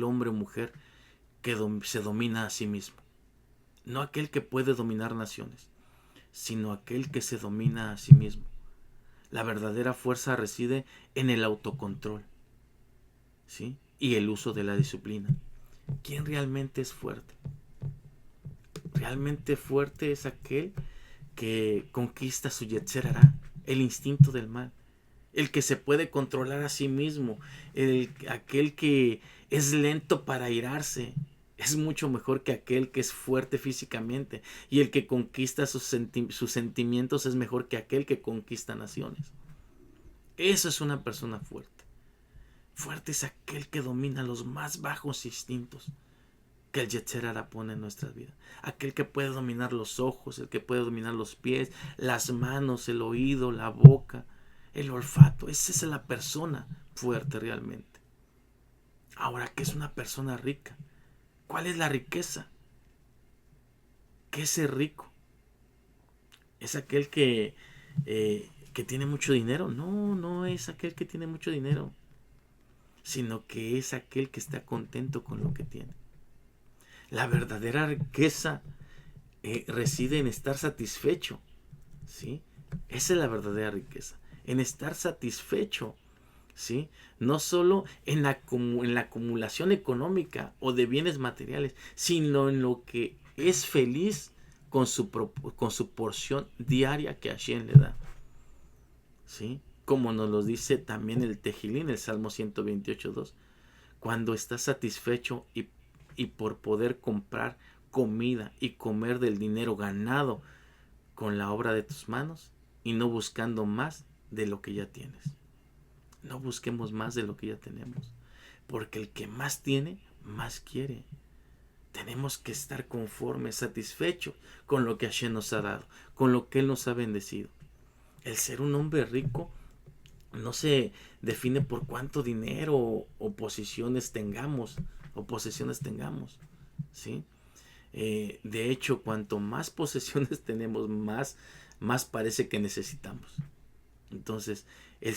hombre o mujer que se domina a sí mismo. No aquel que puede dominar naciones, sino aquel que se domina a sí mismo. La verdadera fuerza reside en el autocontrol, ¿sí? Y el uso de la disciplina. ¿Quién realmente es fuerte? Realmente fuerte es aquel que conquista su Yetzer Hará, el instinto del mal. El que se puede controlar a sí mismo. Aquel que es lento para airarse. Es mucho mejor que aquel que es fuerte físicamente. Y el que conquista sus sentimientos es mejor que aquel que conquista naciones. Eso es una persona fuerte. Fuerte es aquel que domina los más bajos instintos que el Yetzer Hará pone en nuestras vidas. Aquel que puede dominar los ojos, el que puede dominar los pies, las manos, el oído, la boca, el olfato. Esa es la persona fuerte realmente. Ahora, ¿qué es una persona rica? ¿Cuál es la riqueza? ¿Qué es ser rico? ¿Es aquel que tiene mucho dinero? No, no es aquel que tiene mucho dinero, sino que es aquel que está contento con lo que tiene. La verdadera riqueza reside en estar satisfecho, ¿sí? Esa es la verdadera riqueza. en estar satisfecho, ¿sí? No solo en la acumulación económica o de bienes materiales, sino en lo que es feliz con su porción diaria que Hashem le da, ¿sí? Como nos lo dice también el Tejilín, el Salmo 128:2. Cuando estás satisfecho y por poder comprar comida y comer del dinero ganado con la obra de tus manos y no buscando más de lo que ya tienes. No busquemos más de lo que ya tenemos, porque el que más tiene, más quiere. Tenemos que estar conformes, satisfechos con lo que Hashem nos ha dado, con lo que Él nos ha bendecido. El ser un hombre rico no se define por cuánto dinero o posesiones tengamos, ¿sí? De hecho, cuanto más posesiones tenemos, más parece que necesitamos. Entonces, el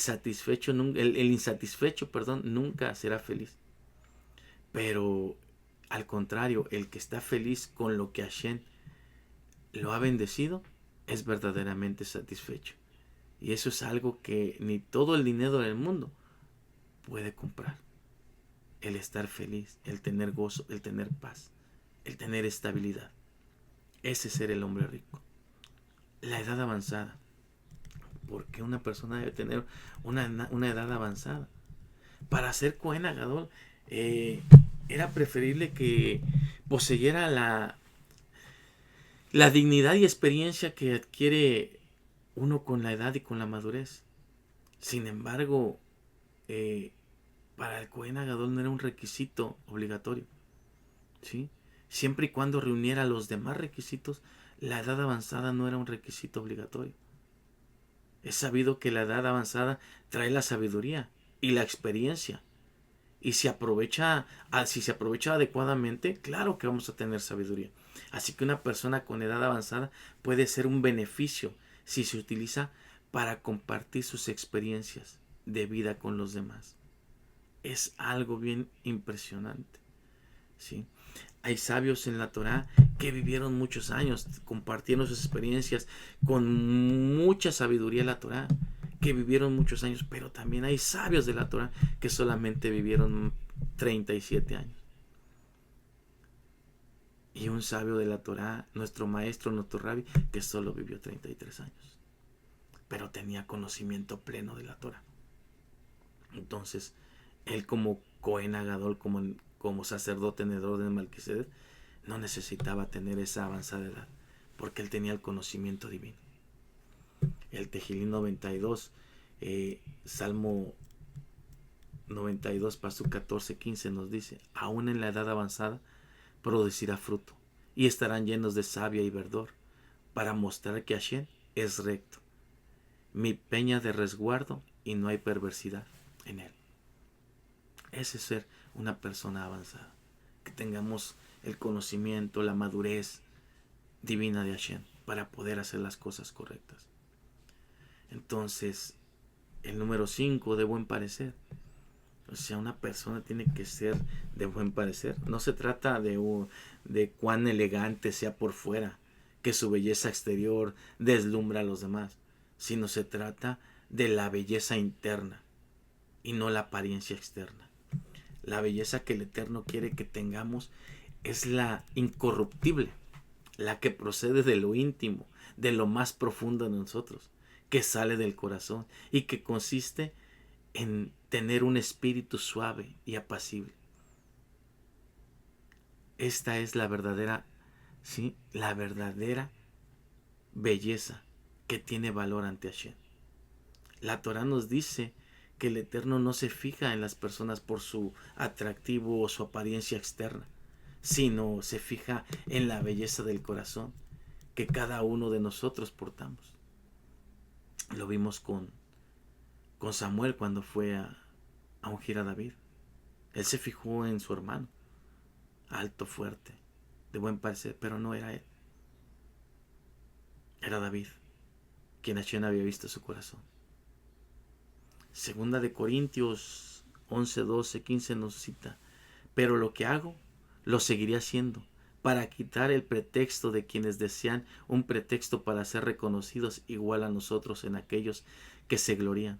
insatisfecho, perdón, nunca será feliz. Pero al contrario, el que está feliz con lo que Hashem lo ha bendecido es verdaderamente satisfecho. Y eso es algo que ni todo el dinero del mundo puede comprar. El estar feliz, el tener gozo, el tener paz, el tener estabilidad. Ese es ser el hombre rico. La edad avanzada. ¿Por qué una persona debe tener una edad avanzada? Para ser Cohen Agadol era preferible que poseyera la dignidad y experiencia que adquiere uno con la edad y con la madurez. Sin embargo, para el Cohen Agadol no era un requisito obligatorio, ¿sí? Siempre y cuando reuniera los demás requisitos, la edad avanzada no era un requisito obligatorio. Es sabido que la edad avanzada trae la sabiduría y la experiencia. Y si se aprovecha adecuadamente, claro que vamos a tener sabiduría. Así que una persona con edad avanzada puede ser un beneficio si se utiliza para compartir sus experiencias de vida con los demás. Es algo bien impresionante, ¿sí? Hay sabios en la Torá que vivieron muchos años, compartieron sus experiencias con mucha sabiduría en la Torá, que vivieron muchos años, pero también hay sabios de la Torá que solamente vivieron 37 años. Y un sabio de la Torá, nuestro maestro, nuestro rabbi, que solo vivió 33 años, pero tenía conocimiento pleno de la Torá. Entonces, él como Cohen Agadol, como sacerdote en el orden de Melquisedec, no necesitaba tener esa avanzada edad, porque él tenía el conocimiento divino. El Tejilín 92, Salmo 92, Pasú 14-15 nos dice: aún en la edad avanzada producirá fruto, y estarán llenos de savia y verdor, para mostrar que Hashem es recto, mi peña de resguardo, y no hay perversidad en él. Ese es ser una persona avanzada, que tengamos el conocimiento, la madurez divina de Hashem para poder hacer las cosas correctas. Entonces, el número 5, de buen parecer. O sea, una persona tiene que ser de buen parecer. No se trata de cuán elegante sea por fuera, que su belleza exterior deslumbra a los demás, sino se trata de la belleza interna y no la apariencia externa. La belleza que el Eterno quiere que tengamos es la incorruptible, la que procede de lo íntimo, de lo más profundo de nosotros, que sale del corazón y que consiste en tener un espíritu suave y apacible. Esta es la verdadera, ¿sí? La verdadera belleza que tiene valor ante Hashem. La Torá nos dice que el Eterno no se fija en las personas por su atractivo o su apariencia externa, sino se fija en la belleza del corazón que cada uno de nosotros portamos. Lo vimos con Samuel cuando fue a ungir a David. Él se fijó en su hermano, alto, fuerte, de buen parecer, pero no era él. Era David, quien Hashem había visto su corazón. Segunda de Corintios 11, 12, 15 nos cita: pero lo que hago, lo seguiré haciendo, para quitar el pretexto de quienes desean un pretexto para ser reconocidos igual a nosotros en aquellos que se glorían.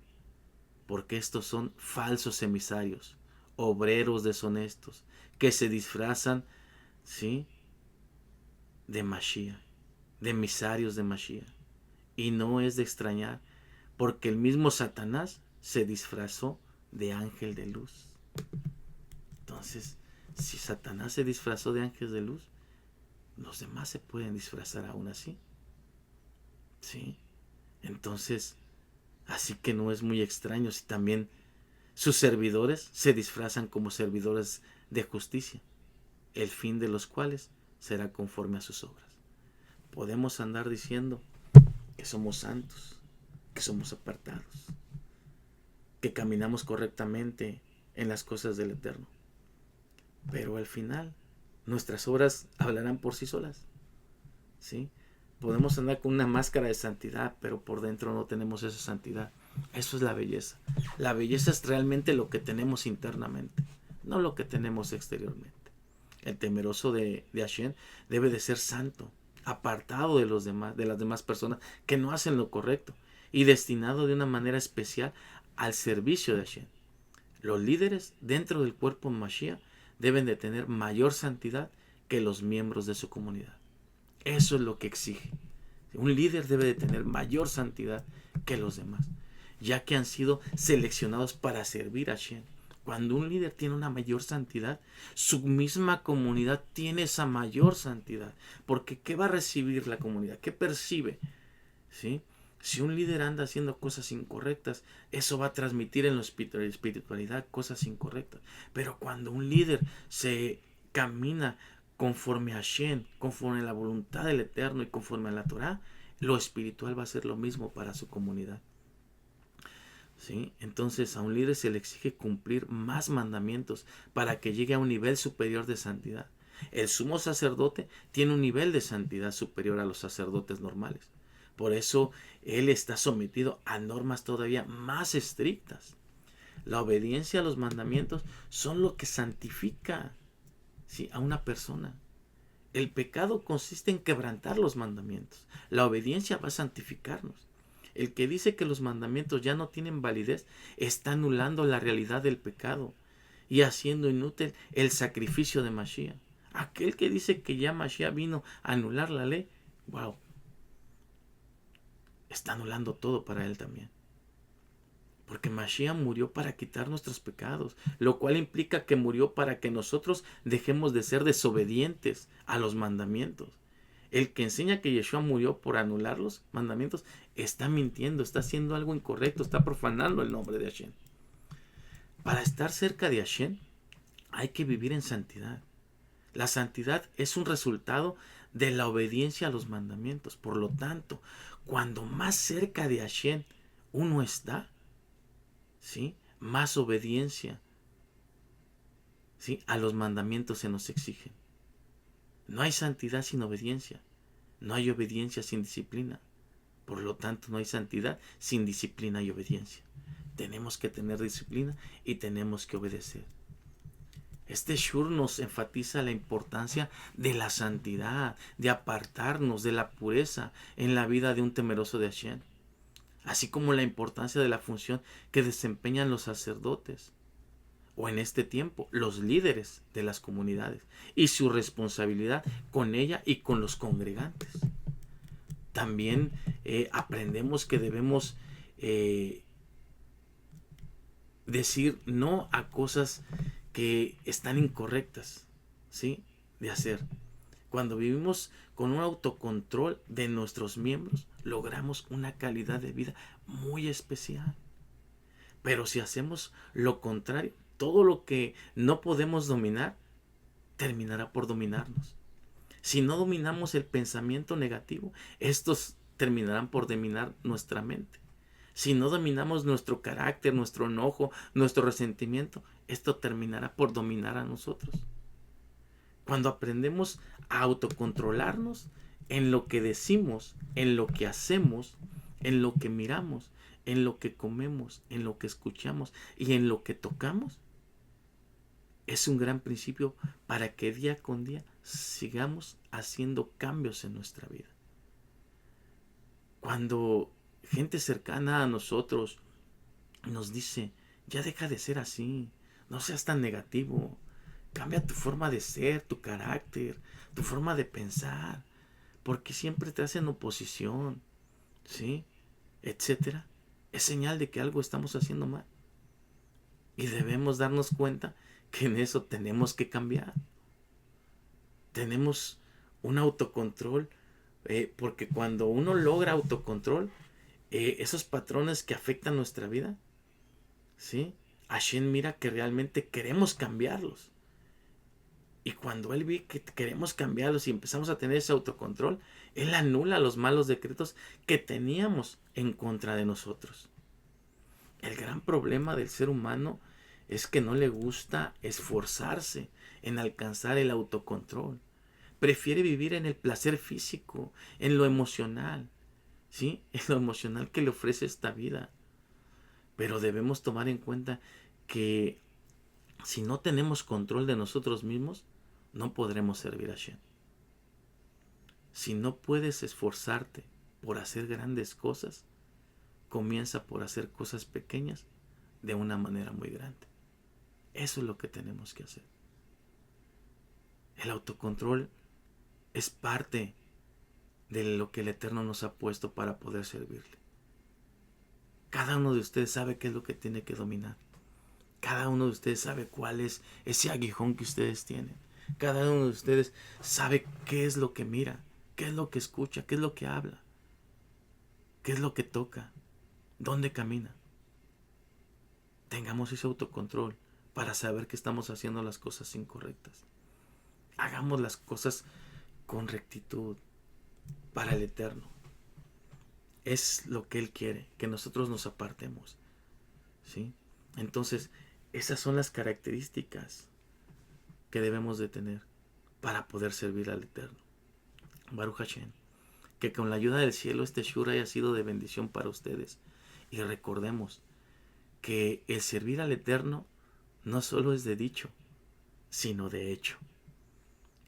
Porque estos son falsos emisarios, obreros deshonestos, que se disfrazan, ¿sí?, de Mashiach, de emisarios de Mashiach. Y no es de extrañar, porque el mismo Satanás se disfrazó de ángel de luz. Entonces, si Satanás se disfrazó de ángel de luz, los demás se pueden disfrazar aún así. ¿Sí? Entonces, así que no es muy extraño si también sus servidores se disfrazan como servidores de justicia, el fin de los cuales será conforme a sus obras. Podemos andar diciendo que somos santos, que somos apartados, que caminamos correctamente en las cosas del Eterno. Pero al final, nuestras obras hablarán por sí solas. ¿Sí? Podemos andar con una máscara de santidad, pero por dentro no tenemos esa santidad. Eso es la belleza. La belleza es realmente lo que tenemos internamente, no lo que tenemos exteriormente. El temeroso de Hashem debe de ser santo, apartado de los demás, de las demás personas que no hacen lo correcto y destinado de una manera especial al servicio de Hashem. Los líderes dentro del cuerpo Mashiach deben de tener mayor santidad que los miembros de su comunidad. Eso es lo que exige. Un líder debe de tener mayor santidad que los demás, ya que han sido seleccionados para servir a Hashem. Cuando un líder tiene una mayor santidad, su misma comunidad tiene esa mayor santidad. Porque ¿qué va a recibir la comunidad? ¿Qué percibe? ¿Sí? Si un líder anda haciendo cosas incorrectas, eso va a transmitir en la espiritualidad cosas incorrectas. Pero cuando un líder se camina conforme a Hashem, conforme a la voluntad del Eterno y conforme a la Torah, lo espiritual va a ser lo mismo para su comunidad. ¿Sí? Entonces a un líder se le exige cumplir más mandamientos para que llegue a un nivel superior de santidad. El sumo sacerdote tiene un nivel de santidad superior a los sacerdotes normales. Por eso él está sometido a normas todavía más estrictas. La obediencia a los mandamientos son lo que santifica, ¿sí?, a una persona. El pecado consiste en quebrantar los mandamientos. La obediencia va a santificarnos. El que dice que los mandamientos ya no tienen validez está anulando la realidad del pecado y haciendo inútil el sacrificio de Mashiach. Aquel que dice que ya Mashiach vino a anular la ley, wow, está anulando todo para él también. Porque Mashiach murió para quitar nuestros pecados, lo cual implica que murió para que nosotros dejemos de ser desobedientes a los mandamientos. El que enseña que Yeshua murió por anular los mandamientos está mintiendo, está haciendo algo incorrecto, está profanando el nombre de Hashem. Para estar cerca de Hashem hay que vivir en santidad. La santidad es un resultado de la obediencia a los mandamientos. Por lo tanto, cuando más cerca de Hashem uno está, ¿sí?, más obediencia, ¿sí?, a los mandamientos se nos exigen. No hay santidad sin obediencia. No hay obediencia sin disciplina. Por lo tanto, no hay santidad sin disciplina y obediencia. Tenemos que tener disciplina y tenemos que obedecer. Este shur nos enfatiza la importancia de la santidad, de apartarnos de la pureza en la vida de un temeroso de Hashem, así como la importancia de la función que desempeñan los sacerdotes, o en este tiempo, los líderes de las comunidades, y su responsabilidad con ella y con los congregantes. También aprendemos que debemos decir no a cosas que están incorrectas, ¿sí?, de hacer. Cuando vivimos con un autocontrol de nuestros miembros, logramos una calidad de vida muy especial. Pero si hacemos lo contrario, todo lo que no podemos dominar terminará por dominarnos. Si no dominamos el pensamiento negativo, estos terminarán por dominar nuestra mente. Si no dominamos nuestro carácter, nuestro enojo, nuestro resentimiento, esto terminará por dominar a nosotros. Cuando aprendemos a autocontrolarnos en lo que decimos, en lo que hacemos, en lo que miramos, en lo que comemos, en lo que escuchamos y en lo que tocamos, es un gran principio para que día con día sigamos haciendo cambios en nuestra vida. Cuando gente cercana a nosotros nos dice, ya deja de ser así, no seas tan negativo, cambia tu forma de ser, tu carácter, tu forma de pensar, porque siempre te hacen oposición, ¿sí? Etcétera. Es señal de que algo estamos haciendo mal. Y debemos darnos cuenta que en eso tenemos que cambiar. Tenemos un autocontrol, porque cuando uno logra autocontrol, esos patrones que afectan nuestra vida, ¿sí? Hashem mira que realmente queremos cambiarlos. Y cuando Él ve que queremos cambiarlos y empezamos a tener ese autocontrol, Él anula los malos decretos que teníamos en contra de nosotros. El gran problema del ser humano es que no le gusta esforzarse en alcanzar el autocontrol. Prefiere vivir en el placer físico, en lo emocional, ¿sí? En lo emocional que le ofrece esta vida. Pero debemos tomar en cuenta que si no tenemos control de nosotros mismos, no podremos servir a Hashem. Si no puedes esforzarte por hacer grandes cosas, comienza por hacer cosas pequeñas de una manera muy grande. Eso es lo que tenemos que hacer. El autocontrol es parte de lo que el Eterno nos ha puesto para poder servirle. Cada uno de ustedes sabe qué es lo que tiene que dominar. Cada uno de ustedes sabe cuál es ese aguijón que ustedes tienen. Cada uno de ustedes sabe qué es lo que mira, qué es lo que escucha, qué es lo que habla, qué es lo que toca, dónde camina. Tengamos ese autocontrol para saber que estamos haciendo las cosas incorrectas. Hagamos las cosas con rectitud para el Eterno. Es lo que Él quiere, que nosotros nos apartemos, ¿sí? Entonces, esas son las características que debemos de tener para poder servir al Eterno. Baruch Hashem, que con la ayuda del cielo este shur haya sido de bendición para ustedes. Y recordemos que el servir al Eterno no solo es de dicho, sino de hecho.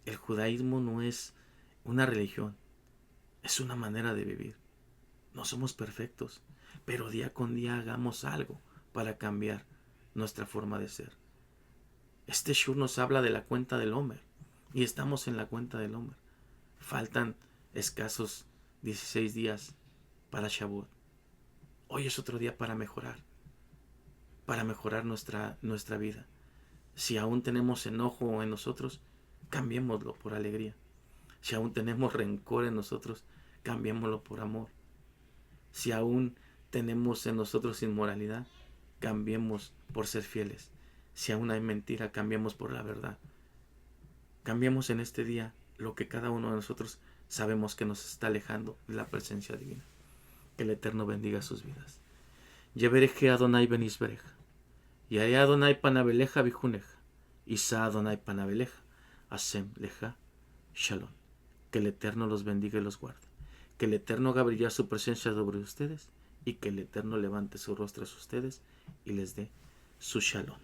El judaísmo no es una religión, es una manera de vivir. No somos perfectos, pero día con día hagamos algo para cambiar nuestra forma de ser. Este shur nos habla de la cuenta del Homer y estamos en la cuenta del Homer. Faltan escasos 16 días para Shavuot. Hoy es otro día para mejorar nuestra vida. Si aún tenemos enojo en nosotros, cambiémoslo por alegría. Si aún tenemos rencor en nosotros, cambiémoslo por amor. Si aún tenemos en nosotros inmoralidad, cambiemos por ser fieles. Si aún hay mentira, cambiemos por la verdad. Cambiemos en este día lo que cada uno de nosotros sabemos que nos está alejando de la presencia divina. Que el Eterno bendiga sus vidas. Yebereje Adonai Benisbereja. Yare Adonai Panabeleja Bijuneja. Isa Adonai Panabeleja. Asem Leja Shalom. Que el Eterno los bendiga y los guarde. Que el Eterno haga brillar su presencia sobre ustedes y que el Eterno levante su rostro a ustedes y les dé su Shalom.